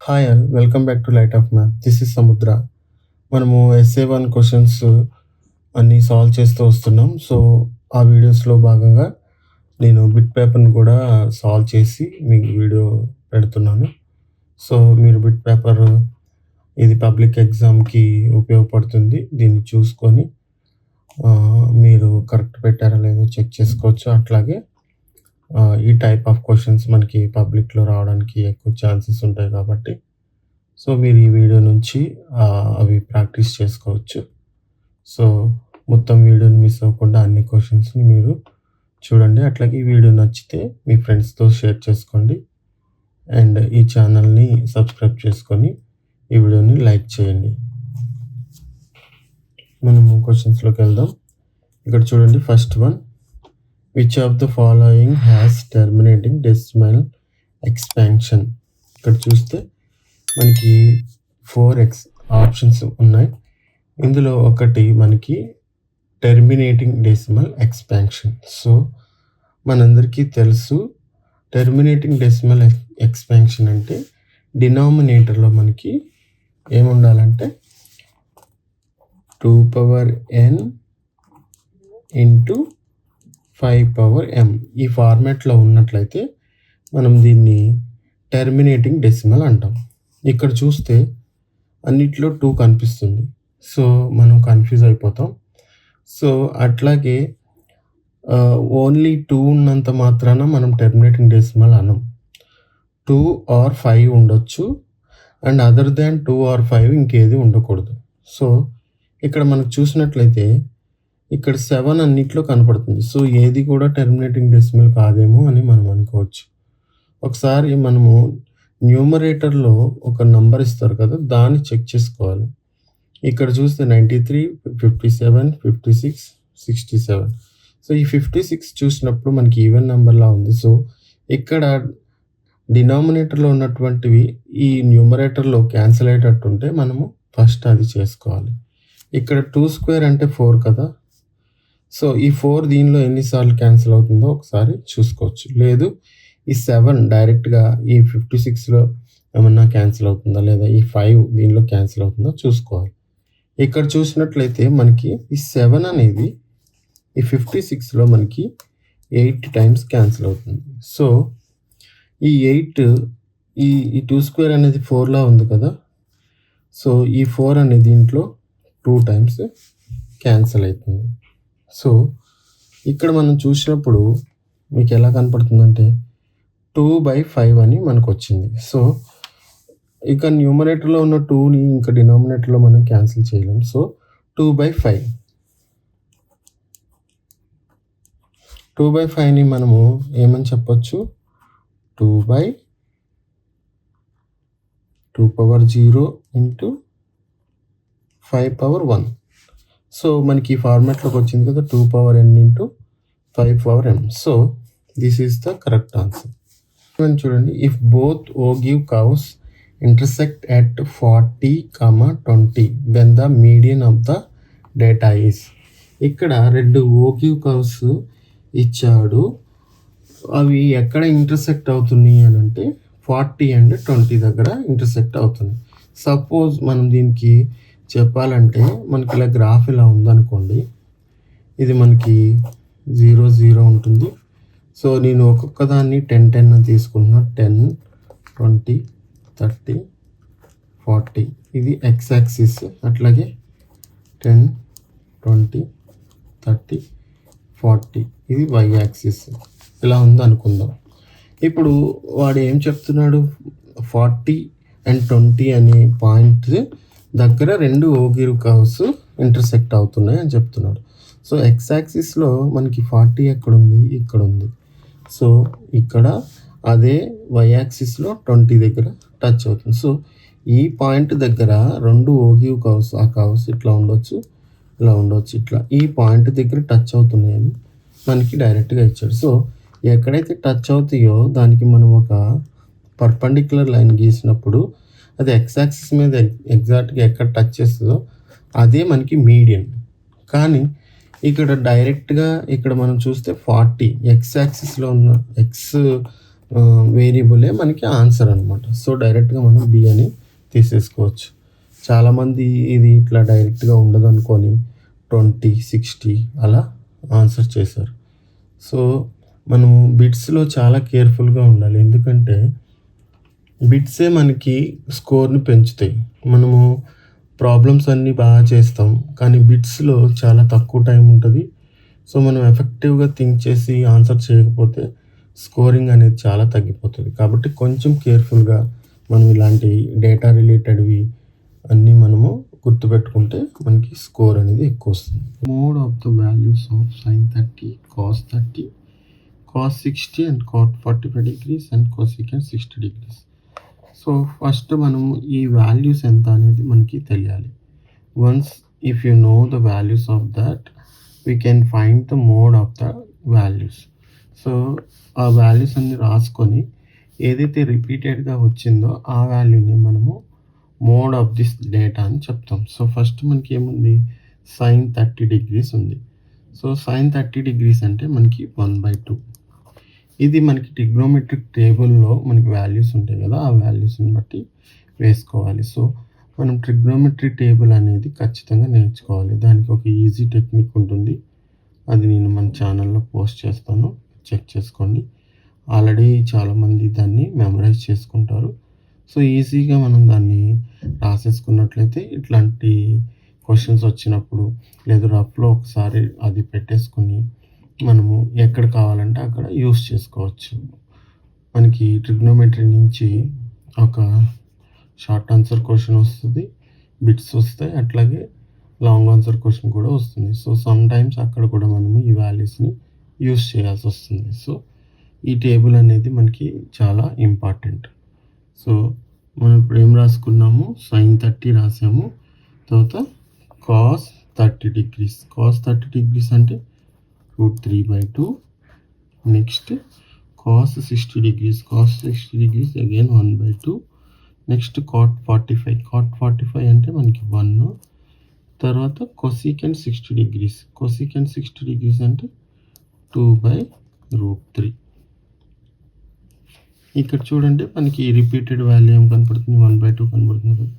Hi all welcome back to light of math. This is సముద్ర. మనము ఎస్ఏ1 questions అన్నీ solve చేస్తూ వస్తున్నాం. సో, ఆ వీడియోస్‌లో భాగంగా నేను బిట్ పేపర్‌ని కూడా సాల్వ్ చేసి మీకు వీడియో పెడుతున్నాను. సో, మీరు బిట్ పేపర్ ఇది పబ్లిక్ ఎగ్జామ్‌కి ఉపయోగపడుతుంది. దీన్ని చూసుకొని మీరు కరెక్ట్ పెట్టారా లేదో చెక్ చేసుకోవచ్చు. అట్లాగే ఈ టైప్ ఆఫ్ క్వెషన్స్ మనకి పబ్లిక్‌లో రావడానికి ఎక్కువ ఛాన్సెస్ ఉంటాయి కాబట్టి సో, మీరు ఈ వీడియో నుంచి అవి ప్రాక్టీస్ చేసుకోవచ్చు. సో, మొత్తం వీడియోని మిస్ అవ్వకుండా అన్ని క్వెషన్స్‌ని మీరు చూడండి. అట్లాగే ఈ వీడియో నచ్చితే మీ ఫ్రెండ్స్‌తో షేర్ చేసుకోండి. అండ్ ఈ ఛానల్‌ని సబ్స్క్రైబ్ చేసుకొని ఈ వీడియోని లైక్ చేయండి. మనము క్వెషన్స్‌లోకి వెళ్దాం. ఇక్కడ చూడండి first one. Which of the following has terminating decimal expansion. ఇక్కడ చూస్తే మనకి 4 ఆప్షన్స్ ఉన్నాయి. ఇందులో ఒకటి మనకి టెర్మినేటింగ్ డెసిమల్ ఎక్స్పాన్షన్. సో, మనందరికీ తెలుసు టెర్మినేటింగ్ డెసిమల్ ఎక్స్పాన్షన్ అంటే డినామినేటర్లో మనకి ఏముండాలంటే 2n ఇంటూ 5m ఈ ఫార్మాట్లో ఉన్నట్లయితే మనం దీన్ని టెర్మినేటింగ్ డెసిమల్ అంటాం. ఇక్కడ చూస్తే అన్నిట్లో 2 కనిపిస్తుంది. సో, మనం కన్ఫ్యూజ్ అయిపోతాం. సో, అట్లాగే ఓన్లీ 2 ఉన్నంత మాత్రాన మనం టెర్మినేటింగ్ డెసిమల్ అనం. 2 or 5 ఉండొచ్చు. అండ్ అదర్ దాన్ 2 or 5 ఇంకేది ఉండకూడదు. సో, ఇక్కడ మనకు చూసినట్లయితే ఇక్కడ 7 అన్నిట్లో కనపడుతుంది. సో, ఏది కూడా టెర్మినేటింగ్ డెసిమల్ కాదేమో అని మనం అనుకోవచ్చు. ఒకసారి మనము న్యూమరేటర్లో ఒక నంబర్ ఇస్తారు కదా, దాన్ని చెక్ చేసుకోవాలి. ఇక్కడ చూస్తే 93, 57, 56, 67. సో, ఈ 56 చూసినప్పుడు మనకి ఈవెన్ నెంబర్లా ఉంది. సో, ఇక్కడ డినామినేటర్లో ఉన్నటువంటివి ఈ న్యూమరేటర్లో క్యాన్సిల్ అయ్యేటట్టుంటే మనము ఫస్ట్ అది చేసుకోవాలి. ఇక్కడ 2² అంటే 4 కదా. సో, ఈ 4 దీనిలో ఎన్నిసార్లు క్యాన్సిల్ అవుతుందో ఒకసారి చూసుకోవచ్చు. లేదు ఈ 7 డైరెక్ట్‌గా ఈ 56లో ఏమన్నా క్యాన్సిల్ అవుతుందా, లేదా ఈ 5 దీనిలో క్యాన్సిల్ అవుతుందో చూసుకోవాలి. ఇక్కడ చూసినట్లయితే మనకి ఈ 7 అనేది ఈ 56లో మనకి 8 టైమ్స్ క్యాన్సిల్ అవుతుంది. సో, ఈ 8 ఈ 2² అనేది 4లా ఉంది కదా. సో, ఈ 4 అనేది దీంట్లో 2 టైమ్స్ క్యాన్సిల్ అవుతుంది. సో, ఇక్కడ మనం చూసినప్పుడు మీకు ఎలా కనపడుతుందంటే 2/5 అని మనకు వచ్చింది. సో, ఇక న్యూమరేటర్లో ఉన్న 2ని ఇంకా డినామినేటర్లో మనం క్యాన్సిల్ చేయలేం. సో, 2/5. 2/5ని మనము ఏమని చెప్పొచ్చు? 2/2 ఇంటూ 5/1. సో, మనకి ఈ ఫార్మాట్లోకి వచ్చింది కదా 2n into 5m. So, this is the correct answer. చూడండి, if both ogive curves intersect at 40, 20 then the median of the data is. ఇక్కడ 2 ఓగివ్ కర్వ్స్ ఇచ్చాడు. అవి ఎక్కడ ఇంటర్సెక్ట్ అవుతున్నాయి అని అంటే 40 and 20 దగ్గర ఇంటర్సెక్ట్ అవుతుంది. సపోజ్ మనం దీనికి చెప్పాలంటే మనకి ఇలా గ్రాఫ్ ఇలా ఉందనుకోండి. ఇది మనకి 0, 0 ఉంటుంది. సో, నేను ఒక్కొక్క దాన్ని 10, 10 అని తీసుకుంటున్నా. 10, 20, 30, 40 ఇది ఎక్స్ యాక్సిస్. అట్లాగే 10, 20, 30, 40 ఇది వై యాక్సిస్. ఇలా ఉందనుకుందాం. ఇప్పుడు వాడు ఏం చెప్తున్నాడు? 40 and 20 అనే పాయింట్ దగ్గర 2 ఓగివ్ కర్వ్స్ ఇంటర్సెక్ట్ అవుతున్నాయి అని చెప్తున్నాడు. సో, ఎక్స్ యాక్సిస్లో మనకి 40 ఎక్కడుంది? ఇక్కడ ఉంది. సో, ఇక్కడ అదే వై యాక్సిస్లో 20 దగ్గర టచ్ అవుతుంది. సో, ఈ పాయింట్ దగ్గర 2 ఓగివ్ కర్వ్స్, ఆ కర్వ్స్ ఇట్లా ఉండొచ్చు, ఇలా ఉండొచ్చు, ఇట్లా ఈ పాయింట్ దగ్గర టచ్ అవుతున్నాయని మనకి డైరెక్ట్గా ఇచ్చాడు. సో, ఎక్కడైతే టచ్ అవుతాయో దానికి మనం ఒక పర్పెండిక్యులర్ లైన్ గీసినప్పుడు అది ఎక్స్ యాక్సిస్ మీద ఎగ్జాక్ట్గా ఎక్కడ టచ్ చేస్తుందో అదే మనకి మీడియన్. కానీ ఇక్కడ డైరెక్ట్గా ఇక్కడ మనం చూస్తే 40 ఎక్స్ యాక్సిస్లో ఉన్న ఎక్స్ వేరియబులే మనకి ఆన్సర్ అనమాట. సో డైరెక్ట్గా మనం బి అని తీసేసుకోవచ్చు. చాలామంది ఇది ఇట్లా డైరెక్ట్గా ఉండదు అనుకొని 20, 60 అలా ఆన్సర్ చేశారు. సో మనము బిట్స్లో చాలా కేర్ఫుల్గా ఉండాలి. ఎందుకంటే బిట్సే మనకి స్కోర్ని పెంచుతాయి. మనము ప్రాబ్లమ్స్ అన్నీ బాగా చేస్తాం, కానీ బిట్స్లో చాలా తక్కువ టైం ఉంటుంది. సో మనం ఎఫెక్టివ్గా థింక్ చేసి ఆన్సర్ చేయకపోతే స్కోరింగ్ అనేది చాలా తగ్గిపోతుంది. కాబట్టి కొంచెం కేర్ఫుల్గా మనం ఇలాంటి డేటా రిలేటెడ్వి అన్నీ మనము గుర్తుపెట్టుకుంటే మనకి స్కోర్ అనేది ఎక్కువ వస్తుంది. Mode of the values of sin 30, cos 30, cos 60 and cot 45 degrees and cosecant 60 degrees. So first మనము ఈ వాల్యూస్ ఎంత అనేది మనకి తెలియాలి. Once if you know the values of that we can find the mode of the values. So ఆ values అన్ని రాసుకొని ఏదైతే రిపీటెడ్గా వచ్చిందో ఆ వాల్యూని మనము మోడ్ ఆఫ్ దిస్ డేటా అని చెప్తాం. సో ఫస్ట్ మనకి ఏముంది, sin 30 degrees ఉంది. సో sin 30 degrees అంటే మనకి 1/2. ఇది మనకి ట్రిగ్నోమెట్రిక్ టేబుల్లో మనకి వాల్యూస్ ఉంటాయి కదా, ఆ వాల్యూస్ని బట్టి వేసుకోవాలి. సో మనం ట్రిగ్నోమెట్రిక్ టేబుల్ అనేది ఖచ్చితంగా నేర్చుకోవాలి. దానికి ఒక ఈజీ టెక్నిక్ ఉంటుంది, అది నేను మన ఛానల్లో పోస్ట్ చేస్తాను, చెక్ చేసుకోండి. ఆల్రెడీ చాలామంది దాన్ని మెమరైజ్ చేసుకుంటారు. సో ఈజీగా మనం దాన్ని రాసేసుకున్నట్లయితే ఇట్లాంటి క్వశ్చన్స్ వచ్చినప్పుడు లేదా రఫ్లో ఒకసారి అది పెట్టేసుకుని మనము ఎక్కడ కావాలంటే అక్కడ యూస్ చేసుకోవచ్చు. మనకి ట్రిగ్నోమెట్రీ నుంచి ఒక షార్ట్ ఆన్సర్ క్వశ్చన్ వస్తుంది, బిట్స్ వస్తాయి, అట్లాగే లాంగ్ ఆన్సర్ క్వశ్చన్ కూడా వస్తుంది. సో సమ్ టైమ్స్ అక్కడ కూడా మనము ఈ వాల్యూస్ని యూస్ చేయాల్సి వస్తుంది. సో ఈ టేబుల్ అనేది మనకి చాలా ఇంపార్టెంట్. సో మనం ఇప్పుడు ఏం రాసుకున్నాము, sin 30 రాసాము, తర్వాత cos 30 degrees. cos 30 degrees అంటే √3/2. Next cos 60 degrees. cos 60 degrees again 1/2. Next cot 45. cot 45 అంటే మనకి 1. తర్వాత cosecant 60 degrees. cosecant 60 degrees అంటే 2/√3. ఇక్కడ చూడండి మనకి రిపీటెడ్ వాల్యూ ఏం కనపడుతుంది, 1/2 కనపడుతుంది కదా.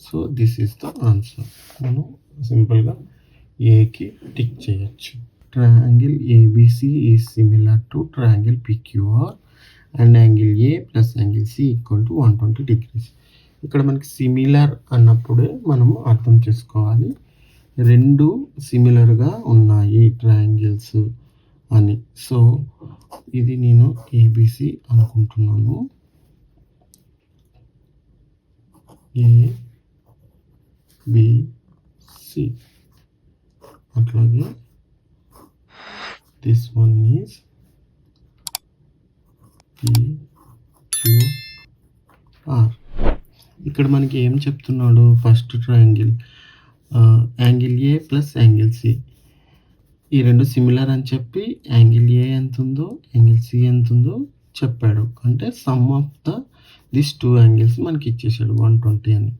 So this is the answer. మనం సింపుల్గా ఏకి టిక్ చేయొచ్చు. Triangle ABC is similar to triangle PQR and angle A plus angle C equal to 120 degrees. ఇక్కడ మనకి సిమిలర్ అన్నప్పుడే మనము అర్థం చేసుకోవాలి రెండు సిమిలర్గా ఉన్నాయి ట్రయాంగిల్స్ అని. సో ఇది నేను ఏబిసి అనుకుంటున్నాను. ఏబిసి. అట్లాగే దిస్ వన్ ఈజ్ పిక్యూఆర్. ఇక్కడ మనకి ఏం చెప్తున్నాడు, first triangle angle A plus angle C ఈ రెండు సిమిలర్ అని చెప్పి యాంగిల్ ఏ ఎంత ఉందో యాంగిల్ సి ఎంత ఉందో చెప్పాడు. అంటే some of this two angles మనకి ఇచ్చేసాడు 120 అని.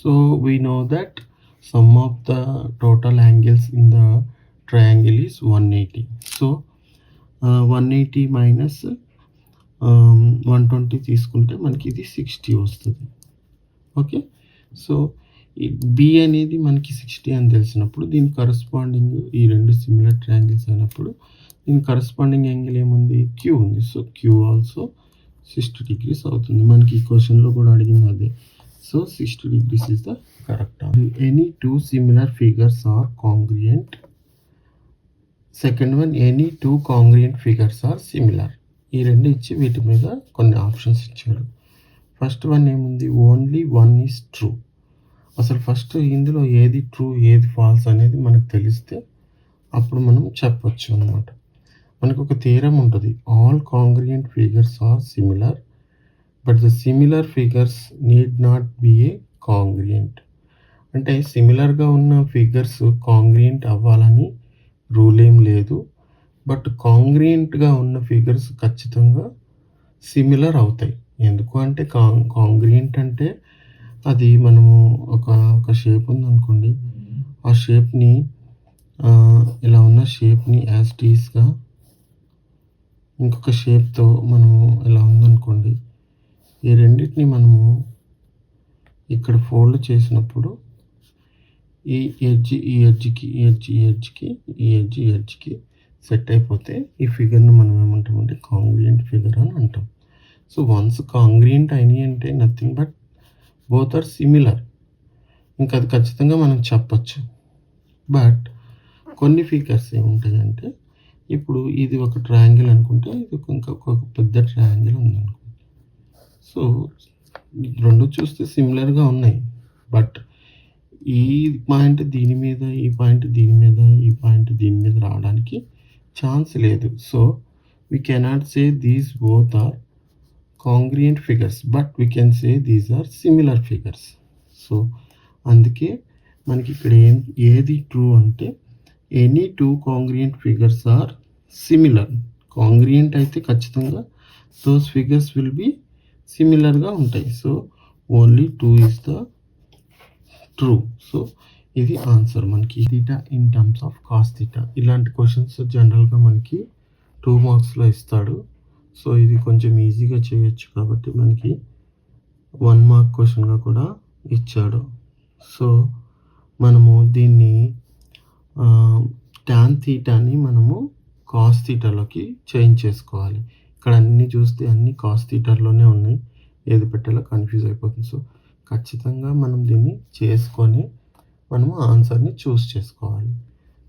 So we know that some of the total angles in the triangle is 180. So 180 minus 120 తీసుకుంటే మనకి ఇది 60 వస్తుంది. ఓకే, సో ఈ బి అనేది మనకి 60 అని తెలిసినప్పుడు దీని కరస్పాండింగ్ ఈ రెండు సిమిలర్ ట్రయాంగిల్స్ అయినప్పుడు దీని కరస్పాండింగ్ యాంగిల్ ఏముంది, క్యూ ఉంది. సో క్యూ ఆల్సో 60 degrees అవుతుంది. మనకి ఈ క్వశ్చన్లో కూడా అడిగింది అదే. So 60 degrees is the correct answer. Any two similar figures are congruent. Second one, any two congruent figures are similar. ఈ రెండు ఇచ్చి వీటి మీద కొన్ని ఆప్షన్స్ ఇచ్చాడు. ఫస్ట్ వన్ ఏముంది, ఓన్లీ వన్ ఈజ్ ట్రూ. అసలు ఫస్ట్ ఇందులో ఏది ట్రూ ఏది ఫాల్స్ అనేది మనకు తెలిస్తే అప్పుడు మనం చెప్పొచ్చు అనమాట. మనకు ఒక థియరం ఉంటుంది, all congruent figures are similar but the similar figures need not be a congruent. అంటే సిమిలర్గా ఉన్న ఫిగర్స్ కాంగ్రియంట్ అవ్వాలని రూల్ ఏం లేదు, బట్ కాంగ్రియంట్గా ఉన్న ఫిగర్స్ ఖచ్చితంగా సిమిలర్ అవుతాయి. ఎందుకు అంటే కాంగ్రియంట్ అంటే అది మనము ఒక షేప్ ఉందనుకోండి, ఆ షేప్ని ఇలా ఉన్న షేప్ని యాజ్ టీస్గా ఇంకొక షేప్తో మనము ఇలా ఉందనుకోండి, ఈ రెండింటిని మనము ఇక్కడ ఫోల్డ్ చేసినప్పుడు ఈ ఎడ్జ్కి సెట్ అయిపోతే ఈ ఫిగర్ను మనం ఏమంటామంటే కాంగ్రియంట్ ఫిగర్ అని అంటాం. సో వన్స్ కాంగ్రియంట్ అయినాయి అంటే nothing but both are similar, ఇంకా అది ఖచ్చితంగా మనం చెప్పచ్చు. బట్ కొన్ని ఫిగర్స్ ఏముంటాయంటే, ఇప్పుడు ఇది ఒక ట్రయాంగిల్ అనుకుంటే ఇది ఇంకొక పెద్ద ట్రయాంగిల్ ఉందనుకోండి. సో రెండు చూస్తే సిమిలర్గా ఉన్నాయి, బట్ ఈ పాయింట్ దీని మీద, ఈ పాయింట్ దీని మీద, ఈ పాయింట్ దీని మీద రావడానికి ఛాన్స్ లేదు. So we cannot say these both are congruent figures, but we can say these are similar figures. So అందుకే మనకి ఇక్కడ ఏది ట్రూ అంటే any two congruent figures are similar. Congruent అయితే ఖచ్చితంగా దోస్ ఫిగర్స్ విల్ బి సిమిలర్గా ఉంటాయి. So only 2 is the true. So ఇది ఆన్సర్ మనకి. Theta in terms of cos theta, ఇలాంటి క్వశ్చన్స్ జనరల్గా మనకి 2 మార్క్స్లో ఇస్తాడు. సో ఇది కొంచెం ఈజీగా చేయొచ్చు కాబట్టి మనకి 1 మార్క్ క్వశ్చన్గా కూడా ఇచ్చాడు. సో మనము దీన్ని టాన్ థీటాని మనము కాస్ థీటాలోకి చేంజ్ చేసుకోవాలి. ఇక్కడ అన్నీ చూస్తే అన్నీ కాస్ థీటాలోనే ఉన్నాయి, ఏది పెట్టాలో కన్ఫ్యూజ్ అయిపోతుంది. సో ఖచ్చితంగా మనం దీన్ని చేసుకొని మనము ఆన్సర్ని చూస్ చేసుకోవాలి.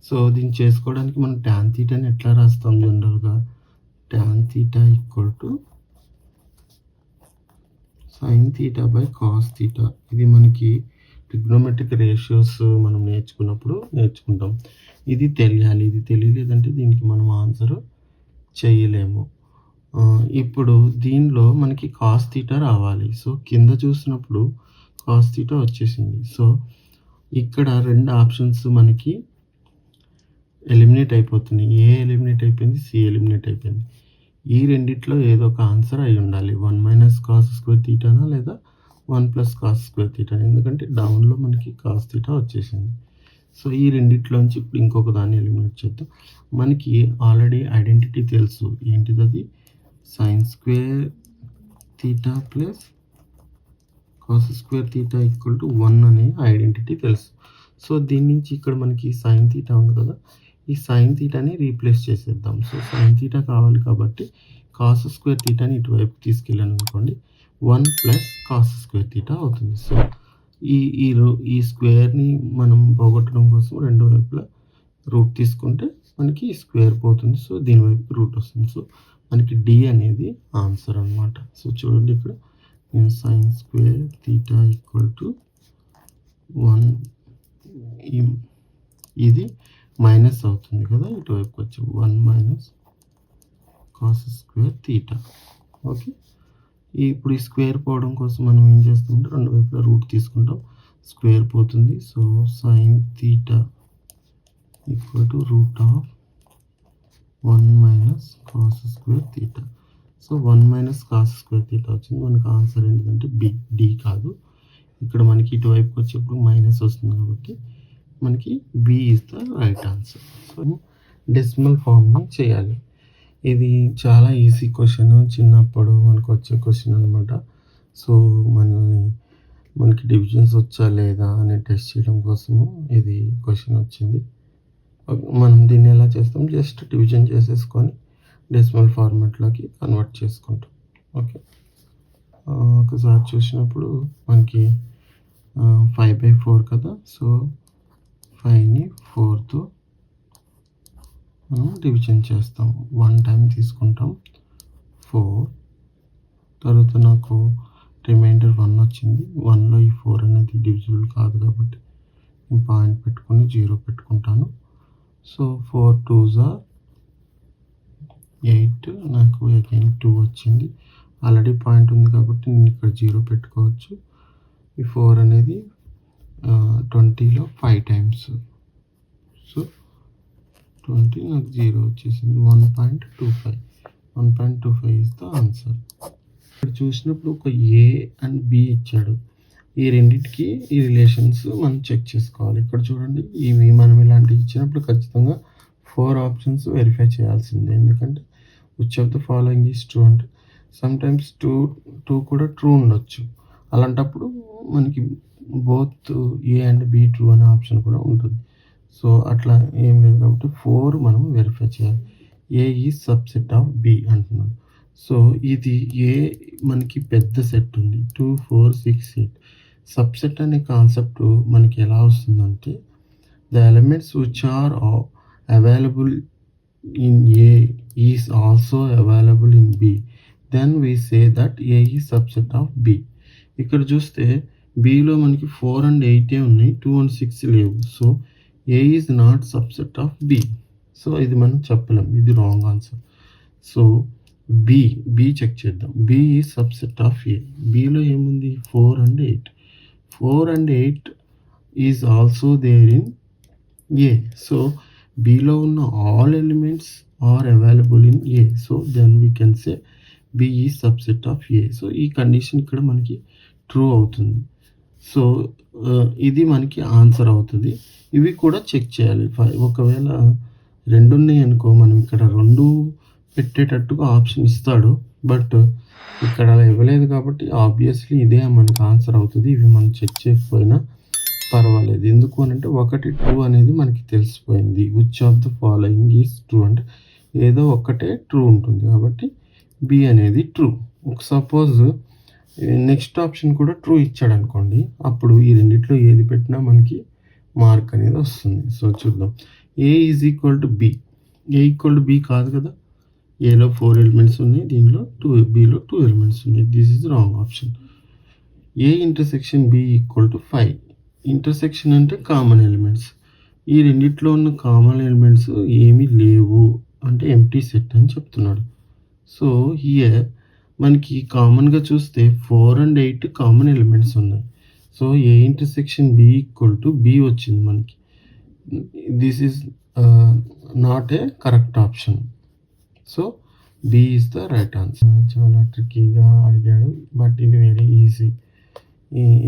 సో దీన్ని చేసుకోవడానికి మనం టాన్ థీటాని ఎట్లా రాస్తాం జనరల్గా, tan theta equal to sine theta by cos theta. ఇది మనకి ట్రిగ్నోమెట్రిక్ రేషియోస్ మనం నేర్చుకుంటాం. ఇది తెలియాలి, ఇది తెలియలేదంటే దీనికి మనం ఆన్సర్ చేయలేము. ఇప్పుడు దీనిలో మనకి కాస్ థీటా రావాలి. సో కింద చూసినప్పుడు కాస్ థీటా వచ్చేసింది. సో ఇక్కడ 2 ఆప్షన్స్ మనకి ఎలిమినేట్ అయిపోతున్నాయి. ఏ ఎలిమినేట్ అయిపోయింది, సి ఎలిమినేట్ అయిపోయింది. ఈ రెండిట్లో ఏదో ఒక ఆన్సర్ అయి ఉండాలి. 1 - cos స్క్వేర్ థీటానా లేదా 1 + cos స్క్వేర్ థీటా, ఎందుకంటే డౌన్లో మనకి కాస్ థీటా వచ్చేసింది. సో ఈ రెండిట్లోంచి ఇప్పుడు ఇంకొక దాన్ని ఎలిమినేట్ చేద్దాం. మనకి ఆల్రెడీ ఐడెంటిటీ తెలుసు, ఏంటిది అది, sine square theta plus cos square theta equal to 1 అనే ఐడెంటిటీ తెలుసు. సో దీని నుంచి ఇక్కడ మనకి సైన్ థీటా ఉంది కదా, ఈ సైన్ థీటాని రీప్లేస్ చేసేద్దాం. సో సైన్ థీటా కావాలి కాబట్టి కాస్ స్క్వేర్ థీటాని ఇటువైపు తీసుకెళ్ళాను అనుకోండి, 1 + cos స్క్వేర్ థీటా అవుతుంది. సో ఈ స్క్వేర్ని మనం పోగొట్టడం కోసం రెండు వైపులా రూట్ తీసుకుంటే మనకి ఈ స్క్వేర్ పోతుంది. సో దీనివైపు రూట్ వస్తుంది. సో మనకి డి అనేది ఆన్సర్ అనమాట. సో చూడండి ఇక్కడ నేను sine square theta equal to 1, ఇది మైనస్ అవుతుంది కదా, ఇటువైపు వచ్చి 1 - cos స్క్వేర్ థీటా. ఓకే, ఇప్పుడు ఈ స్క్వేర్ పోవడం కోసం మనం ఏం చేస్తామంటే రెండు వైపులా రూట్ తీసుకుంటాం, స్క్వేర్ పోతుంది. So sine theta equal to √1 - cos square theta. So 1 - cos square theta వచ్చింది. మనకు ఆన్సర్ ఏంటంటే బి, డి కాదు. ఇక్కడ మనకి ఇటువైపు వచ్చేప్పుడు మైనస్ వస్తుంది కాబట్టి మనకి B is the right answer. So decimal ఫామ్ని చేయాలి. ఇది చాలా ఈజీ క్వశ్చన్, చిన్నప్పుడు మనకు వచ్చే క్వశ్చన్ అనమాట. సో మనకి డివిజన్స్ వచ్చా లేదా అని టెస్ట్ చేయడం కోసము ఇది క్వశ్చన్ వచ్చింది. మనం దీన్ని ఎలా చేస్తాం, జస్ట్ డివిజన్ చేసేసుకొని డెసిమల్ ఫార్మాట్లోకి కన్వర్ట్ చేసుకుంటాం. ఓకే, ఒకసారి చూసినప్పుడు మనకి 5/4 కదా. సో 5ని 4తో మనం డివిజన్ చేస్తాం. 1 టైం తీసుకుంటాం 4, తర్వాత నాకు రిమైండర్ 1 వచ్చింది. 1లో ఈ 4 అనేది డివిజిబుల్ కాదు కాబట్టి నేను పాయింట్ పెట్టుకొని 0 పెట్టుకుంటాను. సో 4 2s are 8, నాకు అగైన్ 2 వచ్చింది. ఆల్రెడీ పాయింట్ ఉంది కాబట్టి నేను ఇక్కడ 0 పెట్టుకోవచ్చు. ఈ 4 అనేది 20లో 5 టైమ్స్. సో 20 నాకు 0 వచ్చేసింది. 1.25 ఈజ్ ద ఆన్సర్. ఇక్కడ చూసినప్పుడు ఒక ఏ అండ్ బి ఇచ్చాడు. ఈ రెండింటికి ఈ రిలేషన్స్ మనం చెక్ చేసుకోవాలి. ఇక్కడ చూడండి, ఇవి మనం ఇలాంటివి ఇచ్చినప్పుడు ఖచ్చితంగా 4 ఆప్షన్స్ వెరిఫై చేయాల్సిందే, ఎందుకంటే which of the following is true అంటే సమ్టైమ్స్ టూ కూడా ట్రూ ఉండొచ్చు. అలాంటప్పుడు మనకి both A and be true అనే ఆప్షన్ కూడా ఉంటుంది. సో అట్లా ఏం లేదు కాబట్టి 4 మనం వెరిఫై చేయాలి. ఏ ఈజ్ సబ్సెట్ ఆఫ్ బి అంటున్నాడు. సో ఇది ఏ మనకి పెద్ద సెట్ ఉంది 2, 4, 6, 8. సబ్సెట్ అనే కాన్సెప్ట్ మనకి ఎలా వస్తుందంటే the elements which are available in A is also available in B, then we say that A is subset of B. ఇక్కడ చూస్తే బిలో మనకి 4 and 8 ఉన్నాయి, 2 and 6 లేవు. So A is not subset of B. So ఇది మనం చెప్పలేం, ఇది wrong answer. So B check చేద్దాం. B is subset of A. బిలో ఏముంది 4 and 8. 4 and 8 is also there in A. So బిలో ఉన్న all elements are available in A. So then we can say B is subset of A. So ఈ condition ఇక్కడ మనకి true అవుతుంది. So ఇది మనకి ఆన్సర్ అవుతుంది. ఇవి కూడా చెక్ చేయాలి. ఒకవేళ 2 ఉన్నాయి అనుకో, మనం ఇక్కడ 2 పెట్టేటట్టుగా ఆప్షన్ ఇస్తాడు, బట్ ఇక్కడ అలా ఇవ్వలేదు కాబట్టి ఆబ్వియస్లీ ఇదే మనకు ఆన్సర్ అవుతుంది. ఇవి మనం చెక్ చేయకపోయినా పర్వాలేదు. ఎందుకు అని అంటే ఒకటి ట్రూ అనేది మనకి తెలిసిపోయింది. Which of the following is true అంటే ఏదో ఒక్కటే ట్రూ ఉంటుంది కాబట్టి బి అనేది ట్రూ. సపోజ్ నెక్స్ట్ ఆప్షన్ కూడా ట్రూ ఇచ్చాడు అనుకోండి, అప్పుడు ఈ రెండిట్లో ఏది పెట్టినా మనకి మార్క్ అనేది వస్తుంది. సో చూద్దాం. A is equal to B. A equal to B కాదు కదా, ఏలో 4 ఎలిమెంట్స్ ఉన్నాయి, దీనిలో బిలో 2 ఎలిమెంట్స్ ఉన్నాయి. This is wrong option. A intersection B equal to 5. Intersection అంటే కామన్ ఎలిమెంట్స్. ఈ రెండిట్లో ఉన్న కామన్ ఎలిమెంట్స్ ఏమీ లేవు అంటే ఎంప్టీ సెట్ అని చెప్తున్నాడు. సో హియర్ మనకి కామన్గా చూస్తే 4 and 8 కామన్ ఎలిమెంట్స్ ఉన్నాయి. So A intersection B equal to B వచ్చింది మనకి. This is not a correct option. So B is the right answer. చాలా ట్రిక్కీగా అడిగాడు, బట్ ఇది వెరీ ఈజీ.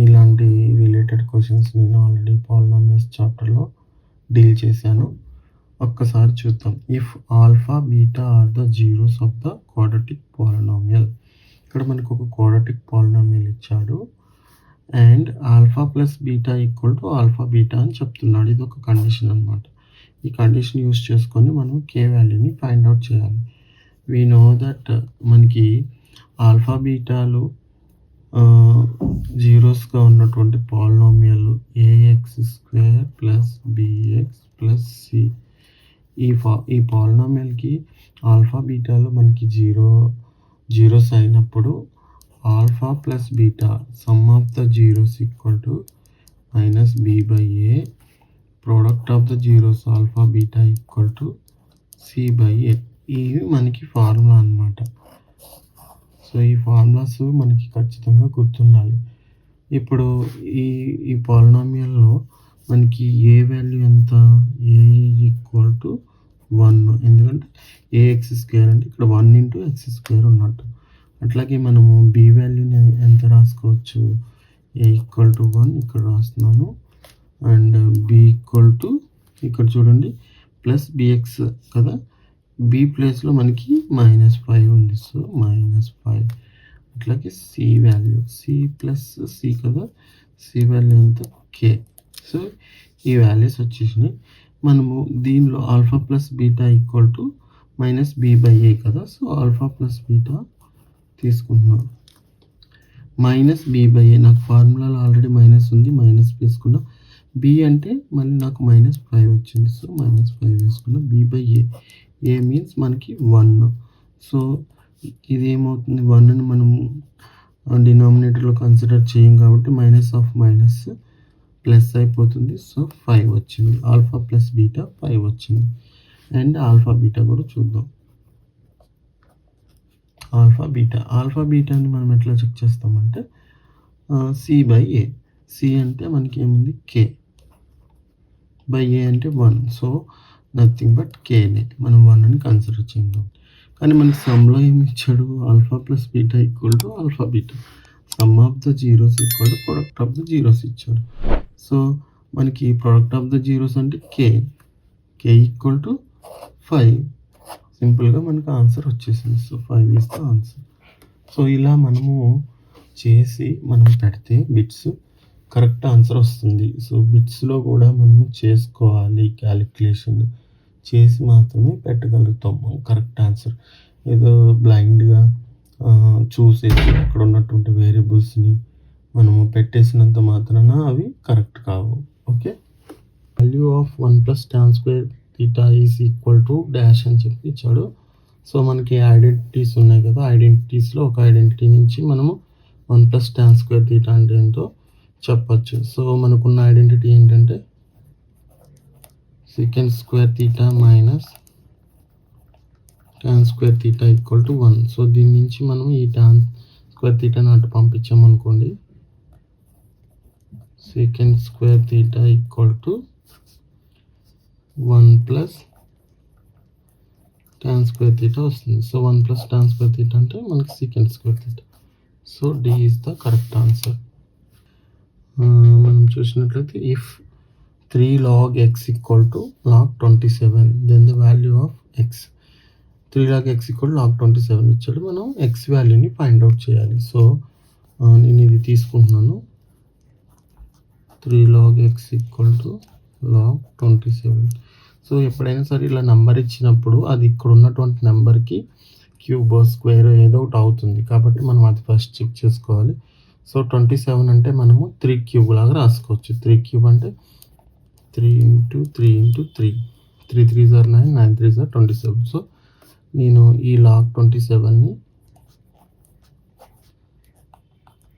ఇలాంటి రిలేటెడ్ క్వశ్చన్స్ నేను ఆల్రెడీ పాలినామియల్స్ చాప్టర్లో డీల్ చేశాను. ఒక్కసారి చూద్దాం. If alpha beta are the zeros of the quadratic polynomial. ఇక్కడ మనకు ఒక క్వాడ్రాటిక్ పాలినామియల్ ఇచ్చాడు and alpha plus beta equal to alpha beta అని చెప్తున్నాడు. ఇది ఒక కండిషన్ అనమాట. ఈ కండిషన్ యూస్ చేసుకొని మనం కే వాల్యూని ఫైండ్ అవుట్ చేయాలి. వీ నో దట్ మనకి ఆల్ఫా బీటాలు జీరోస్గా ఉన్నటువంటి polynomial ax² plus bx plus c. ఈ పాలినామియల్కి ఆల్ఫా బీటాలు మనకి జీరోస్ అయినప్పుడు alpha plus beta some of the zeros equal to -b/a. Product of the zeros alpha beta equal to c/a. ఇవి మనకి formula అన్నమాట. So ఈ formulas మనకి ఖచ్చితంగా గుర్తుండాలి. ఇప్పుడు ఈ పాలినామియల్లో మనకి ఏ వాల్యూ ఎంత, ఏ ఈక్వల్ టు 1. ఎందుకంటే ax² అంటే ఇక్కడ 1 × x² ఉన్నట్టు. అట్లాగే మనము బి వాల్యూని ఎంత రాసుకోవచ్చు, ఏ ఈక్వల్ టు 1 ఇక్కడ రాస్తున్నాను అండ్ బి ఈక్వల్ టు ఇక్కడ చూడండి ప్లస్ bx కదా, బి ప్లేస్లో మనకి -5 ఉంది. సో -5. అట్లాగే C value C plus C కదా, సి వాల్యూ ఎంత కే. సో ఈ వాల్యూస్ వచ్చేసినాయి. మనము దీనిలో alpha plus beta equal to -b/a కదా. సో ఆల్ఫా ప్లస్ బీటా తీసుకుంటున్నాం. -b/a నాకు ఫార్ములాలో ఆల్రెడీ మైనస్ ఉంది, మైనస్ వేసుకున్నా. బి అంటే మళ్ళీ నాకు -5 వచ్చింది. సో -5 వేసుకున్నా. b/a. ఏ మీన్స్ మనకి 1. సో ఇది ఏమవుతుంది, 1ని మనము డినామినేటర్లో కన్సిడర్ చేయం కాబట్టి మైనస్ ప్లస్ అయిపోతుంది. సో 5 వచ్చింది. ఆల్ఫా ప్లస్ బీటా 5 వచ్చింది. అండ్ ఆల్ఫా బీటా కూడా చూద్దాం. ఆల్ఫా బీటాని మనం ఎట్లా చెక్ చేస్తామంటే c/a. సి అంటే మనకి ఏముంది k, a అంటే 1. సో నథింగ్ బట్ కేనే, మనం 1ని కన్సిడర్ చేద్దాం. కానీ మనకి సమ్లో ఏమి ఇచ్చాడు, alpha plus beta equal to alpha beta some of the zeros equal to product of the zeros ఇచ్చాడు. సో మనకి ప్రొడక్ట్ ఆఫ్ ద జీరోస్ అంటే కే ఈక్వల్ టు 5. సింపుల్గా మనకు ఆన్సర్ వచ్చేసింది. So 5 is the answer. So ఇలా మనము చేసి మనం పెడితే బిట్స్ కరెక్ట్ ఆన్సర్ వస్తుంది. సో బిట్స్లో కూడా మనము చేసుకోవాలి, క్యాలిక్యులేషన్ చేసి మాత్రమే పెట్టగలుగుతాం కరెక్ట్ ఆన్సర్. ఏదో బ్లైండ్గా చూసేసి అక్కడ ఉన్నటువంటి వేరియబుల్స్ని మనము పెట్టేసినంత మాత్రాన అవి కరెక్ట్ కావు. Okay, value of 1 + tan square theta is equal to dash అని చెప్పి ఇచ్చాడు. సో మనకి ఐడెంటిటీస్ ఉన్నాయి కదా, ఐడెంటిటీస్లో ఒక ఐడెంటిటీ నుంచి మనము 1 + tan స్క్వేర్ తీటా అంటే ఏంటో చెప్పచ్చు. సో మనకున్న ఐడెంటిటీ ఏంటంటే secant square theta minus tan square theta equal to 1. So దీని నుంచి మనం ఈ tan స్క్వేర్ తీటాను అటు పంపించామనుకోండి, secant square theta equal to 1 + tan square theta వస్తుంది. సో 1 + tan స్క్వేర్ తీటా అంటే మనకి secant square theta. So D is the correct answer. మనం చూసినట్లయితే if 3 log x equal to log 27 then the value of x. 3 log x equal log 27 ఇచ్చాడు. మనం x వాల్యూని find out చేయాలి. So నేను ఇది తీసుకుంటున్నాను, 3 log x equal to log 27. So ఎప్పుడైనా సరే ఇలా నెంబర్ ఇచ్చినప్పుడు అది ఇక్కడ ఉన్నటువంటి నెంబర్కి క్యూబ్ స్క్వేర్ ఏదో ఒకటి అవుతుంది. కాబట్టి మనం అది ఫస్ట్ చెక్ చేసుకోవాలి. సో 27 అంటే మనము 3 క్యూబ్ లాగా రాసుకోవచ్చు. 3 క్యూబ్ అంటే 3 × 3 × 3. 3 3s are 9, 9 3s are 27. So నేను ఈ log 27ని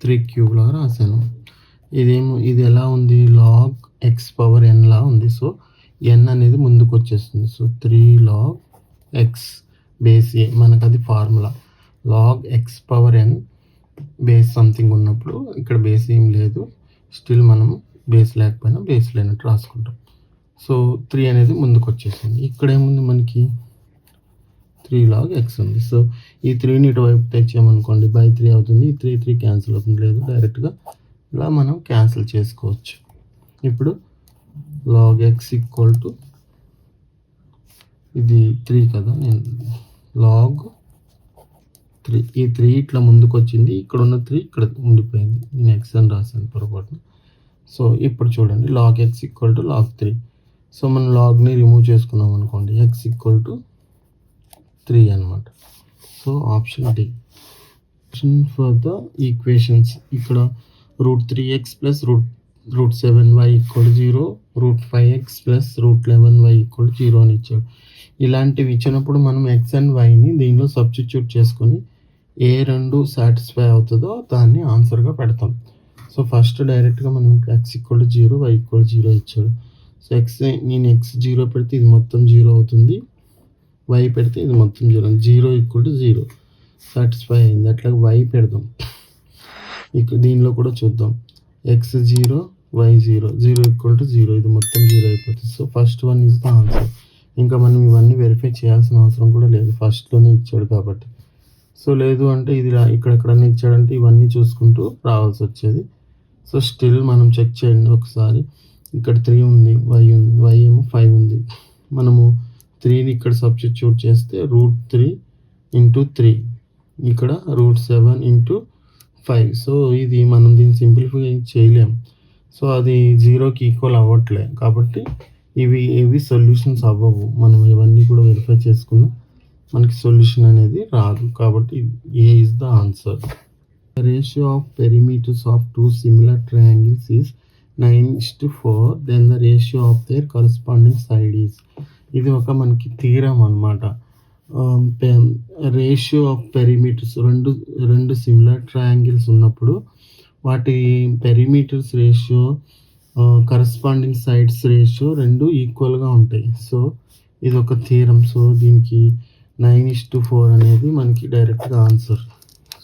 3 క్యూబ్ లాగా రాశాను. ఇది ఎలా ఉంది, log x⁴n లా ఉంది. సో n అనేది ముందుకు వచ్చేస్తుంది. So 3 log x base a, మనకు అది formula. log x⁴n base something ఉన్నప్పుడు ఇక్కడ బేస్ ఏం లేదు, స్టిల్ మనం బేస్ లేకపోయినా బేస్ లేనట్టు రాసుకుంటాం. సో 3 అనేది ముందుకు వచ్చేసింది. ఇక్కడ ఏముంది మనకి 3 log x ఉంది. సో ఈ 3ని ఇటువైపు తెచ్చామనుకోండి బై 3 అవుతుంది. ఈ 3 3 క్యాన్సిల్ అవుతుంది, లేదు డైరెక్ట్గా ఇలా మనం క్యాన్సిల్ చేసుకోవచ్చు. ఇప్పుడు log x ఈక్వల్ టు ఇది 3 కదా, నేను log 3, ఈ 3 ఇట్లా ముందుకు వచ్చింది, ఇక్కడ ఉన్న 3 ఇక్కడ ఉండిపోయింది, నేను x అని రాశాను పొరపాటున. సో ఇప్పుడు చూడండి log x equal to log 3. So మనం లాగ్ని రిమూవ్ చేసుకున్నాం అనుకోండి, x ఈక్వల్ టు 3 అనమాట. So option D. For the equations ఇక్కడ √3x + √7y = 0, √5x + √11y = 0 అని ఇచ్చాడు. ఇలాంటివి ఇచ్చినప్పుడు మనం x అండ్ yని దీనిలో సబ్స్టిట్యూట్ చేసుకొని ఏ రెండు సాటిస్ఫై అవుతుందో దాన్ని ఆన్సర్గా పెడతాం. సో ఫస్ట్ డైరెక్ట్గా మనం x = 0, y = 0 ఇచ్చాడు. సో నేను x 0 పెడితే ఇది మొత్తం 0 అవుతుంది, y పెడితే ఇది మొత్తం 0. 0 = 0 సాటిస్ఫై అయింది. అట్లాగే y పెడదాం. ఇక్కడ దీనిలో కూడా చూద్దాం, x 0, y 0, 0 = 0, ఇది మొత్తం 0 అయిపోతుంది. So first one is the answer. ఇంకా మనం ఇవన్నీ వెరిఫై చేయాల్సిన అవసరం కూడా లేదు, ఫస్ట్లోనే ఇచ్చాడు కాబట్టి. సో లేదు అంటే ఇది ఇక్కడెక్కడన్నా ఇచ్చాడంటే ఇవన్నీ చూసుకుంటూ రావాల్సి వచ్చేది. సో స్టిల్ మనం చెక్ చేయండి ఒకసారి. ఇక్కడ 3 ఉంది, y ఏమో 5 ఉంది. మనము 3ని ఇక్కడ సబ్స్టిట్యూట్ చేస్తే √3 × 3, ఇక్కడ √7 × 5. సో ఇది మనం దీన్ని సింప్లిఫై చేయలేం. సో అది 0కి ఈక్వల్ అవ్వట్లే, కాబట్టి ఇవి సొల్యూషన్స్ అవ్వవు. మనం ఇవన్నీ కూడా వెరిఫై చేసుకున్నా మనకి సొల్యూషన్ అనేది రాదు. కాబట్టి A is the answer. The ratio of perimeters of two similar triangles is 9:4. Then the ratio of their corresponding side is. ఇది ఒక మనకి థీరం అన్నమాట. రేషియో ఆఫ్ పెరిమీటర్స్, రెండు సిమిలర్ ట్రయాంగిల్స్ ఉన్నప్పుడు వాటి perimeters ratio, corresponding sides ratio రెండు ఈక్వల్గా ఉంటాయి. సో ఇది ఒక థీరం. సో దీనికి 9:4 అనేది మనకి డైరెక్ట్గా answer.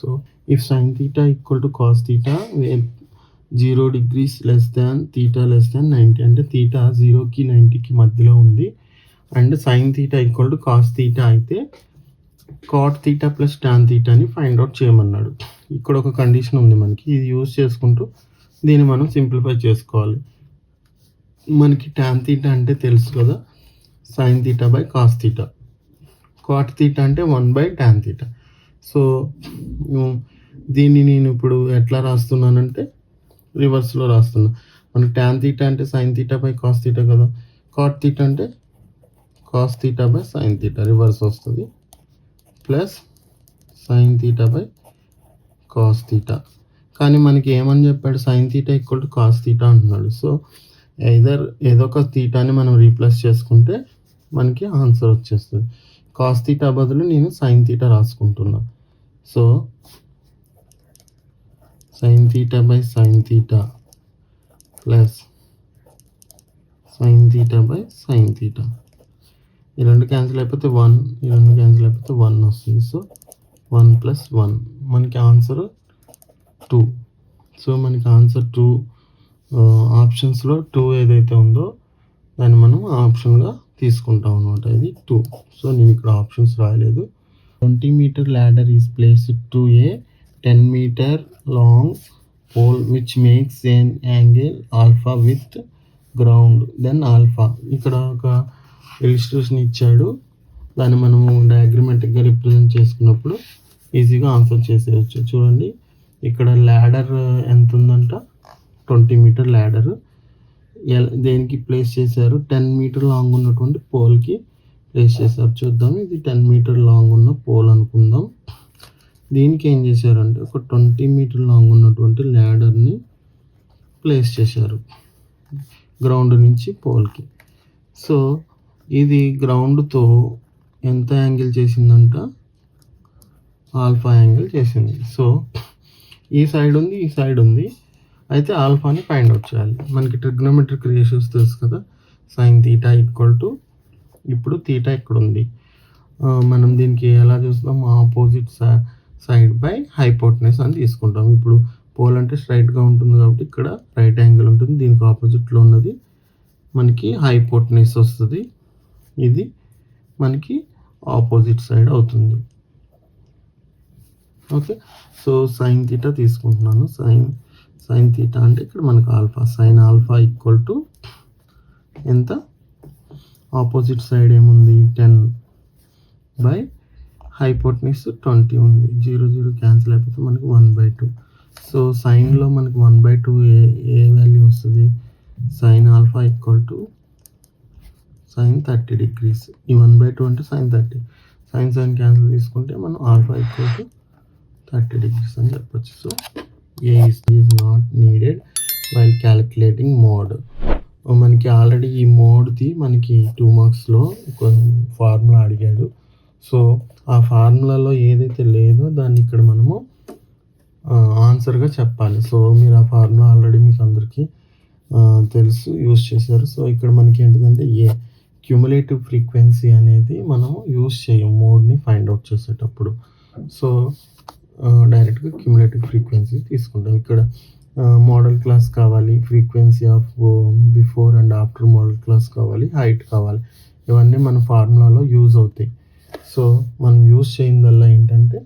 So if sin theta equal to cos theta, 0 degrees less than theta less than 90, అంటే theta 0కి 90కి మధ్యలో ఉంది. And sin theta equal to cos theta అయితే cot theta + tan theta ని ఫైండ్ అవుట్ చేయమన్నాడు. ఇక్కడ ఒక కండిషన్ ఉంది మనకి, ఇది యూజ్ చేసుకుంటూ దీన్ని మనం సింప్లిఫై చేసుకోవాలి. మనకి tan theta అంటే తెలుసు కదా, sin theta / cos theta. Cot theta అంటే 1/tan తీటా. సో దీన్ని నేను ఇప్పుడు ఎట్లా రాస్తున్నానంటే రివర్స్లో రాస్తున్నా. మనకి ట్యాన్ తీటా అంటే sin theta by cos theta కదా, కాట్ తీటా అంటే cos theta by sin theta reverse వస్తుంది, plus sin theta by cos theta. కానీ మనకి ఏమని చెప్పాడు, sin theta equal to cos theta అంటున్నాడు. సో ఏదో ఒక తీటాని మనం రీప్లేస్ చేసుకుంటే మనకి ఆన్సర్ వచ్చేస్తుంది. కాస్ తీటా బదులు నేను సైన్ తీటా రాసుకుంటున్నా. So sign theta by sin theta plus sin theta by sin theta. ఈ రెండు క్యాన్సిల్ అయిపోతే 1, ఈ రెండు క్యాన్సిల్ అయిపోతే 1 వస్తుంది. సో 1 + 1 మనకి ఆన్సర్ 2. సో మనకి ఆన్సర్ 2. ఆప్షన్స్లో 2 ఏదైతే ఉందో దాన్ని మనం ఆప్షన్గా తీసుకుంటాం అనమాట. ఇది 2. సో నేను ఇక్కడ ఆప్షన్స్ రాయలేదు. 20 meter ladder is placed to a 10 meter long pole which makes an angle alpha with ground, then alpha. ఇక్కడ ఒక ఇలిస్ట్రేషన్ ఇచ్చాడు, దాన్ని మనము డయాగ్రమాటిక్గా రిప్రజెంట్ చేసుకున్నప్పుడు ఈజీగా ఆన్సర్ చేసేయచ్చు. చూడండి ఇక్కడ ల్యాడర్ ఎంత ఉందంట, 20 meter ల్యాడర్ దేనికి ప్లేస్ చేశారు, 10 meter లాంగ్ ఉన్నటువంటి పోల్కి ప్లేస్ చేశారు. చూద్దాం, ఇది 10 meter లాంగ్ ఉన్న పోల్ అనుకుందాం. దీనికి ఏం చేశారంటే ఒక 20 meter లాంగ్ ఉన్నటువంటి ల్యాడర్ని ప్లేస్ చేశారు గ్రౌండ్ నుంచి పోల్కి. సో ఇది గ్రౌండ్తో ఎంత యాంగిల్ చేసిందంట, ఆల్ఫా యాంగిల్ చేసింది. సో ఈ సైడ్ ఉంది, ఈ సైడ్ ఉంది, అయితే ఆల్ఫాని ఫైండ్ అవుట్ చేయాలి. మనకి ట్రిగ్నోమెట్రిక్ రేషియోస్ తెలుసు కదా, సైన్ తీటా ఈక్వల్ టు, ఇప్పుడు తీటా ఇక్కడ ఉంది, మనం దీనికి ఎలా చూస్తాం, ఆపోజిట్ సైడ్ బై హైపోటెనస్ అని తీసుకుంటాం. ఇప్పుడు పోల్ అంటే స్ట్రైట్గా ఉంటుంది కాబట్టి ఇక్కడ రైట్ యాంగిల్ ఉంటుంది, దీనికి ఆపోజిట్లో ఉన్నది మనకి హైపోటెనస్ వస్తుంది, ఇది మనకి ఆపోజిట్ సైడ్ అవుతుంది. ఓకే, సో సైన్ తీటా తీసుకుంటున్నాను. సైన్ తీటా అంటే ఇక్కడ మనకు alpha, sine alpha equal to ఎంత, ఆపోజిట్ సైడ్ ఏముంది 10 బై హైపోటెనస్ 20 ఉంది, 0 0 క్యాన్సిల్ అయిపోతే మనకి 1/2. సో సైన్లో మనకి 1/2 ఏ వాల్యూ వస్తుంది, sine alpha equal to sine 30 degrees. ఈ 1/2 అంటే సైన్ 30, సైన్ క్యాన్సిల్ తీసుకుంటే మనం ఆల్ఫా ఈక్వల్ టు 30 degrees అని చెప్పొచ్చు. So A is not needed while calculating mode. మనకి ఆల్రెడీ ఈ మోడ్ది మనకి 2 మార్క్స్లో ఒక ఫార్ములా అడిగాడు. సో ఆ ఫార్ములాలో ఏదైతే లేదో దాన్ని ఇక్కడ మనము ఆన్సర్గా చెప్పాలి. సో మీరు ఆ ఫార్ములా ఆల్రెడీ మీకు అందరికీ తెలుసు, యూస్ చేశారు. సో ఇక్కడ మనకి ఏంటిదంటే క్యుములేటివ్ ఫ్రీక్వెన్సీ అనేది మనం యూస్ చేయం మోడ్ని ఫైండ్ అవుట్ చేసేటప్పుడు. సో డైరెక్ట్గా క్యుములేటివ్ ఫ్రీక్వెన్సీ తీసుకుంటాం. ఇక్కడ మోడల్ క్లాస్ కావాలి, frequency of before and after modal class కావాలి, హైట్ కావాలి, ఇవన్నీ మన ఫార్ములాలో యూజ్ అవుతాయి. సో మనం యూజ్ చేయిందల్లా ఏంటంటే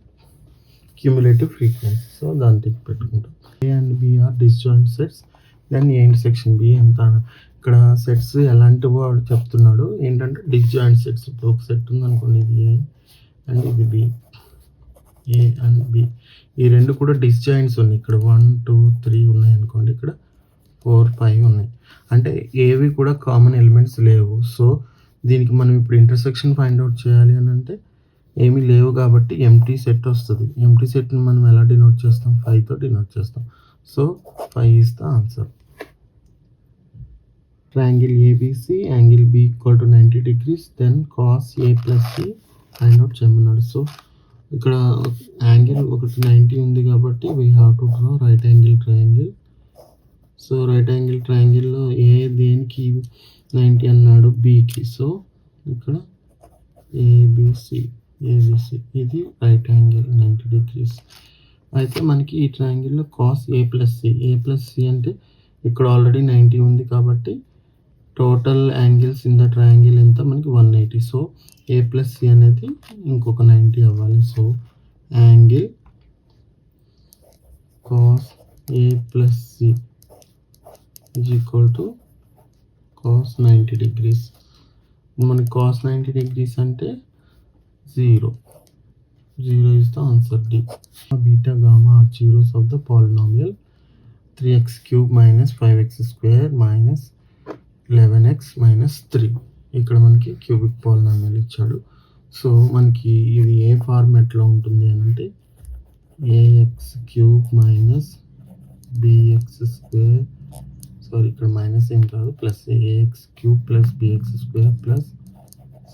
క్యుములేటివ్ ఫ్రీక్వెన్సీ. సో దాన్ని టిక్ పెట్టుకుంటాం. A and B are disjoint sets, then A intersection B ఎంత. ఇక్కడ సెట్స్ ఎలాంటివో వాడు చెప్తున్నాడు, ఏంటంటే డిస్జాయింట్ సెట్స్. ఇప్పుడు ఒక సెట్ ఉందనుకోండి, ఇది ఏ అండ్ ఇది బి, ఏ అండ్ బి, ఈ రెండు కూడా డిస్జాయింట్స్ ఉన్నాయి. ఇక్కడ 1 2 3 ఉన్నాయి అనుకోండి, ఇక్కడ 4 5 ఉన్నాయి, అంటే ఏవి కూడా కామన్ ఎలిమెంట్స్ లేవు. సో దీనికి మనం ఇప్పుడు ఇంటర్సెక్షన్ ఫైండ్ అవుట్ చేయాలి అని అంటే ఏమీ లేవు కాబట్టి ఎంటీ సెట్ వస్తుంది. ఎంటీ సెట్ని మనం ఎలా డినోట్ చేస్తాం, 5తో డినోట్ చేస్తాం. So 5 is the answer. Triangle ABC, angle B equal to 90 degrees, then cos A plus C find out చేయమన్నాడు. సో ఇక్కడ యాంగిల్ ఒకటి 90 ఉంది కాబట్టి we have to draw right angle triangle. So right angle ట్రయాంగిల్లో A దేనికి 90 అన్నాడు, బికి. So ఇక్కడ ఏబిసి ఇది రైట్ యాంగిల్ 90 degrees. అయితే మనకి ఈ ట్రయాంగిల్లో కాస్ ఏ ప్లస్ సి అంటే ఇక్కడ ఆల్రెడీ 90 ఉంది కాబట్టి total angles in the triangle ఎంత, మనకి 180. సో ఏ ప్లస్ సి అనేది ఇంకొక 90 అవ్వాలి. So angle cos A plus C is equal to cos 90 degrees. మనకి కాస్ 90 degrees అంటే 0. 0 is the answer D. Beta gamma are zeros of the polynomial 3x cube minus 5x square minus 11x minus 3. ఇక్కడ మనకి cubic polynomial ఇచ్చాడు. So మనకి ఇది ఏ ఫార్మాట్లో ఉంటుంది అని అంటే A X cube minus B X square, sorry ఇక్కడ మైనస్ ఏం కాదు, plus A X cube plus B X square plus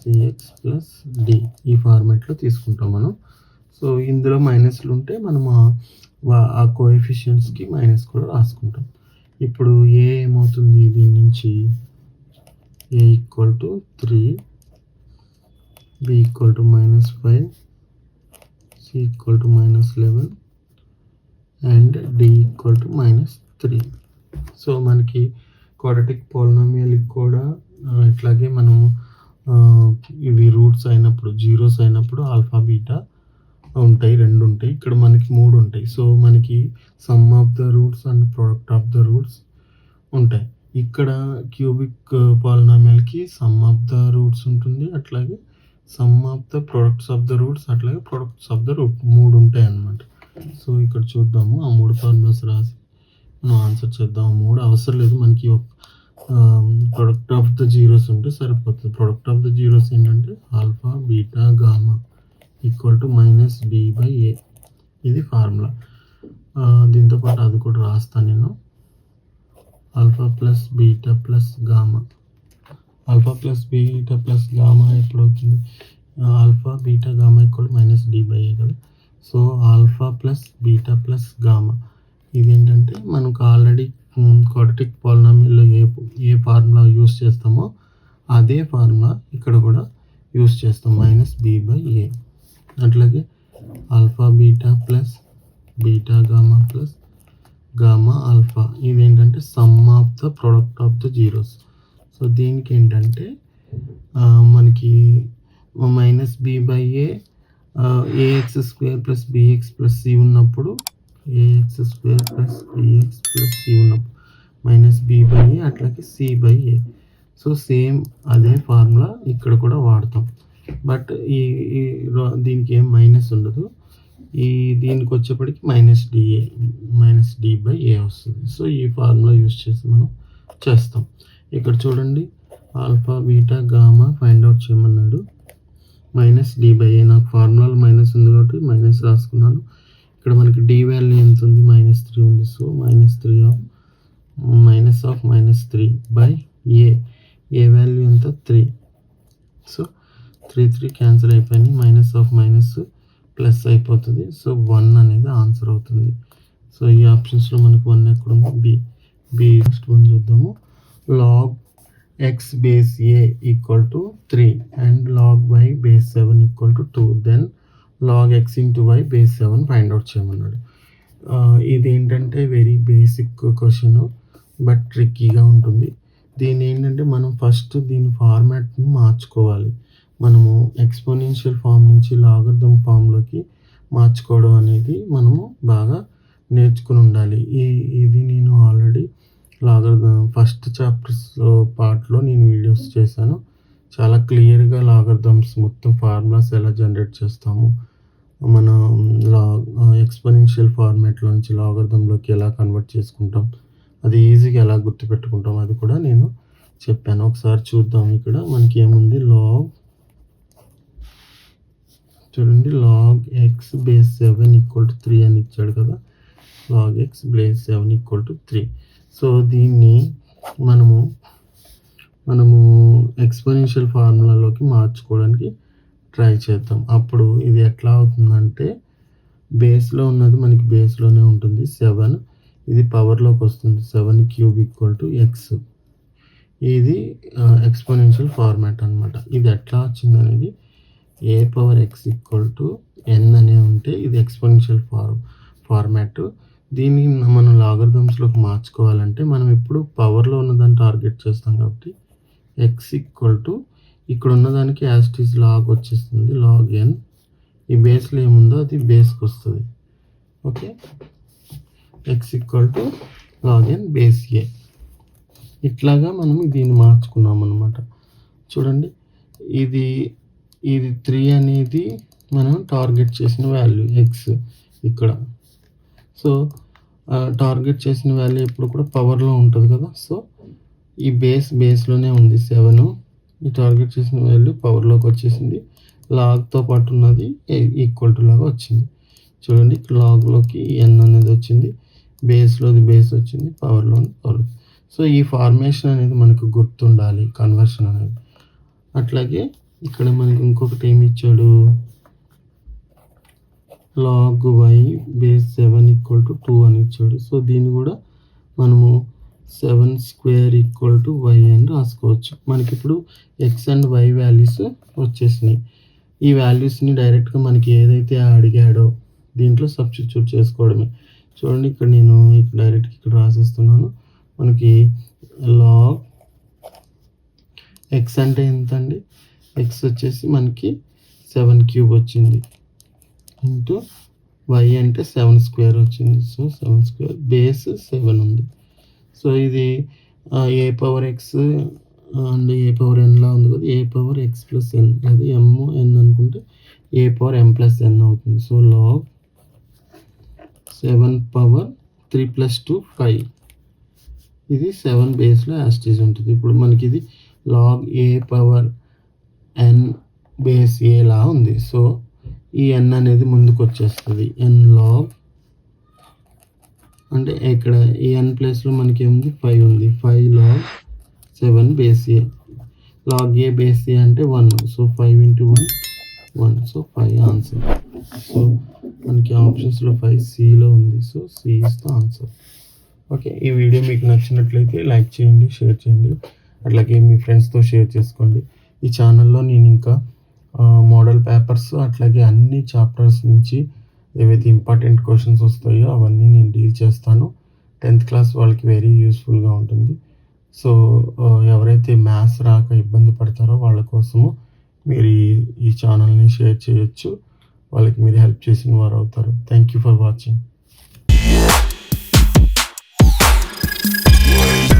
C X plus D ఈ ఫార్మాట్లో తీసుకుంటాం మనం. సో ఇందులో మైనస్లు ఉంటే మనం ఆ కోఎఫిషియెంట్స్కి మైనస్ కూడా రాసుకుంటాం. ఇప్పుడు ఏ ఏమవుతుంది, దీని నుంచి A equal to 3, B equal to -5, C equal to -11 and D equal to -3. So మనకి క్వాడ్రాటిక్ పాలినామియల్ కూడా ఇట్లాగే మనము ఇవి రూట్స్ అయినప్పుడు జీరోస్ అయినప్పుడు ఆల్ఫా బీటా ఉంటాయి, 2 ఉంటాయి. ఇక్కడ మనకి 3 ఉంటాయి. సో మనకి sum of the roots and product of the roots ఉంటాయి. ఇక్కడ క్యూబిక్ పాలినామియల్కి సమ్ ఆఫ్ ద రూట్స్ ఉంటుంది, అట్లాగే sum of the products of the roots, అట్లాగే ప్రొడక్ట్స్ ఆఫ్ ద రూట్ 3 ఉంటాయి అన్నమాట. సో ఇక్కడ చూద్దాము, ఆ 3 ఫార్ములాస్ రాసి మనం ఆన్సర్ చేద్దాం. 3 అవసరం లేదు మనకి, ప్రొడక్ట్ ఆఫ్ ద జీరోస్ ఉంటే సరిపోతుంది. ప్రొడక్ట్ ఆఫ్ ద జీరోస్ ఏంటంటే alpha beta gamma equal to -d/a. ఇది ఫార్ములా. దీంతో పాటు అది కూడా రాస్తాను నేను. Alpha plus beta plus gamma, alpha plus beta plus gamma ఎప్పుడు అవుతుంది, alpha beta gamma equal -d/a కదా. So alpha plus beta plus gamma ఇదేంటంటే మనకు ఆల్రెడీ క్వాడ్రాటిక్ పాలినామియల్లో ఏ ఫార్ములా యూస్ చేస్తామో అదే ఫార్ములా ఇక్కడ కూడా యూస్ చేస్తాం, -b/a. అట్లాగే alpha beta plus beta gamma plus gamma alpha ఇదేంటంటే sum of the product of the zeros. So దీనికి ఏంటంటే మనకి -b/a a x square plus b x plus c ఉన్నప్పుడు, a x square plus b x plus c ఉన్నప్పుడు -b/a అట్లాగే c/a. So same అదే formula ఇక్కడ కూడా వాడతాం. బట్ దీనికి ఏం మైనస్ ఉండదు. దీనికి వచ్చేప్పటికి -d/a వస్తుంది. సో ఈ ఫార్ములా యూస్ చేసి మనం చేస్తాం. ఇక్కడ చూడండి, alpha beta gamma find out చేయమన్నాడు. -d/a నాకు ఫార్ములాలో మైనస్ ఉంది కాబట్టి మైనస్ రాసుకున్నాను. ఇక్కడ మనకి డి వాల్యూ ఎంత ఉంది, -3 ఉంది. సో -3/a, ఏ వాల్యూ ఎంత 3. సో 3 క్యాన్సిల్ అయిపోయింది, మైనస్ ప్లస్ అయిపోతుంది. సో 1 అనేది ఆన్సర్ అవుతుంది. సో ఈ ఆప్షన్స్లో మనకు 1 ఎక్కడ ఉంది, బి. నెక్స్ట్ 1 చూద్దాము. log x base a equal to 3 and log y base 7 equal to 2. Then log x into y base 7 find out చేయమన్నాడు. ఇది ఏంటంటే వెరీ బేసిక్ క్వశ్చన్, బట్ ట్రిక్కీగా ఉంటుంది. దీని ఏంటంటే మనం ఫస్ట్ దీని ఫార్మాట్ని మార్చుకోవాలి. మనము ఎక్స్పోనెన్షియల్ ఫామ్ నుంచి లాగరిథమ్ ఫామ్లోకి మార్చుకోవడం అనేది మనము బాగా నేర్చుకుని ఉండాలి. ఇది నేను ఆల్రెడీ లాగరిథమ్ ఫస్ట్ చాప్టర్స్లో పార్ట్లో నేను వీడియోస్ చేశాను. చాలా క్లియర్గా లాగరిథమ్స్ మొత్తం ఫార్ములాస్ ఎలా జనరేట్ చేస్తాము, మన ఎక్స్పోనెన్షియల్ ఫార్మాట్లో నుంచి లాగరిథంలోకి ఎలా కన్వర్ట్ చేసుకుంటాం, అది ఈజీగా ఎలా గుర్తుపెట్టుకుంటాం, అది కూడా నేను చెప్పాను. ఒకసారి చూద్దాం. ఇక్కడ మనకి ఏముంది, చూడండి, log x base 7 equal to 3 అని ఇచ్చాడు కదా. log x base 7 equal to 3. So దీన్ని మనము ఎక్స్పోనెన్షియల్ ఫార్ములాలోకి మార్చుకోవడానికి ట్రై చేద్దాం. అప్పుడు ఇది ఎట్లా అవుతుందంటే, బేస్లో ఉన్నది మనకి బేస్లోనే ఉంటుంది 7, ఇది పవర్లోకి వస్తుంది 7 క్యూబ్ ఈక్వల్ టు ఎక్స్. ఇది ఎక్స్పోనెన్షియల్ ఫార్మాట్ అనమాట. ఇది ఎట్లా వచ్చింది అనేది, ఏ పవర్ ఎక్స్ ఈక్వల్ టు ఎన్ అనే ఉంటే ఇది ఎక్స్పోనెన్షియల్ ఫార్మాట్. దీన్ని మనం లాగరిథమ్స్లోకి మార్చుకోవాలంటే మనం ఇప్పుడు పవర్లో ఉన్నదాన్ని టార్గెట్ చేస్తాం కాబట్టి ఎక్స్ ఈక్వల్ టు ఇక్కడ ఉన్నదానికి యాజ్ ఇట్ ఈజ్ లాగ్ వచ్చేస్తుంది, లాగ్ ఎన్. ఈ బేస్లో ఏముందో అది బేస్కి వస్తుంది. Okay, x equal to log n base A. ఇట్లాగా మనం దీన్ని మార్చుకున్నాం అనమాట. చూడండి, ఇది 3 అనేది మనం టార్గెట్ చేసిన వాల్యూ ఎక్స్ ఇక్కడ. సో టార్గెట్ చేసిన వాల్యూ ఎప్పుడు కూడా పవర్లో ఉంటుంది కదా. సో ఈ బేస్లోనే ఉంది 7. ఈ టార్గెట్ చేసిన వాల్యూ పవర్లోకి వచ్చేసింది. లాగ్తో పాటు ఉన్నది ఈక్వల్ టు లాగా వచ్చింది. చూడండి లాగ్లోకి ఎన్ అనేది వచ్చింది, బేస్లోది బేస్ వచ్చింది, పవర్లోని పవర్. సో ఈ ఫార్మేషన్ అనేది మనకు గుర్తుండాలి, కన్వర్షన్ అనేది. అట్లాగే ఇక్కడ మనకి ఇంకొకటి ఏమి ఇచ్చాడు, log Y base 7 equal to 2 అని ఇచ్చాడు. సో దీన్ని కూడా మనము 7 స్క్వేర్ ఈక్వల్ టు వై అని రాసుకోవచ్చు. మనకి ఇప్పుడు ఎక్స్ అండ్ వై వాల్యూస్ వచ్చేసినాయి. ఈ వాల్యూస్ని డైరెక్ట్గా మనకి ఏదైతే అడిగాడో దీంట్లో సబ్స్టిట్యూట్ చేసుకోవడమే. చూడండి ఇక్కడ నేను డైరెక్ట్గా ఇక్కడ రాసేస్తున్నాను. మనకి లాగ్ ఎక్స్ అంటే ఎంత అండి, ఎక్స్ వచ్చేసి మనకి 7 క్యూబ్ వచ్చింది, ఇంటూ వై అంటే 7 స్క్వేర్ వచ్చింది. సో 7 స్క్వేర్ బేస్ 7 ఉంది. సో ఇది A power x and A power ఎన్లా ఉంది కదా, A power x plus n, లేదా ఎమ్ ఎన్ అనుకుంటే ఏ పవర్ ఎం ప్లస్ ఎన్ అవుతుంది. So log 7 power 3 + 2 5. ఇది 7 బేస్లో యాస్టీజ్ ఉంటుంది. ఇప్పుడు మనకి ఇది లాగ్ ఏ పవర్ ఎన్ బేస్ ఏలా ఉంది. సో ఈ ఎన్ అనేది ముందుకు వచ్చేస్తుంది. ఎన్ లాగ్ అంటే ఇక్కడ ఈ ఎన్ ప్లేస్లో మనకి ఏముంది 5 ఉంది. 5 లాగ్ 7 బేస్ ఏ. లాగ్ ఏ బేస్ ఏ అంటే 1. సో 5 × 1 1. So 5 answer. సో మనకి ఆప్షన్స్లో 5 సిలో ఉంది. So C is the answer. Okay, ఈ వీడియో మీకు నచ్చినట్లయితే లైక్ చేయండి, షేర్ చేయండి, అట్లాగే మీ ఫ్రెండ్స్తో షేర్ చేసుకోండి. ఈ ఛానల్లో నేను ఇంకా మోడల్ పేపర్స్ అట్లాగే అన్ని చాప్టర్స్ నుంచి ఏవైతే ఇంపార్టెంట్ క్వశ్చన్స్ వస్తాయో అవన్నీ నేను డీల్ చేస్తాను. 10th క్లాస్ వాళ్ళకి వెరీ యూస్ఫుల్గా ఉంటుంది. సో ఎవరైతే మ్యాథ్స్ రాక ఇబ్బంది పడతారో వాళ్ళ కోసము మీరు ఈ ఛానల్ని షేర్ చేయొచ్చు. వాళ్ళకి మీరు హెల్ప్ చేసిన వారు అవుతారు. Thank you for watching.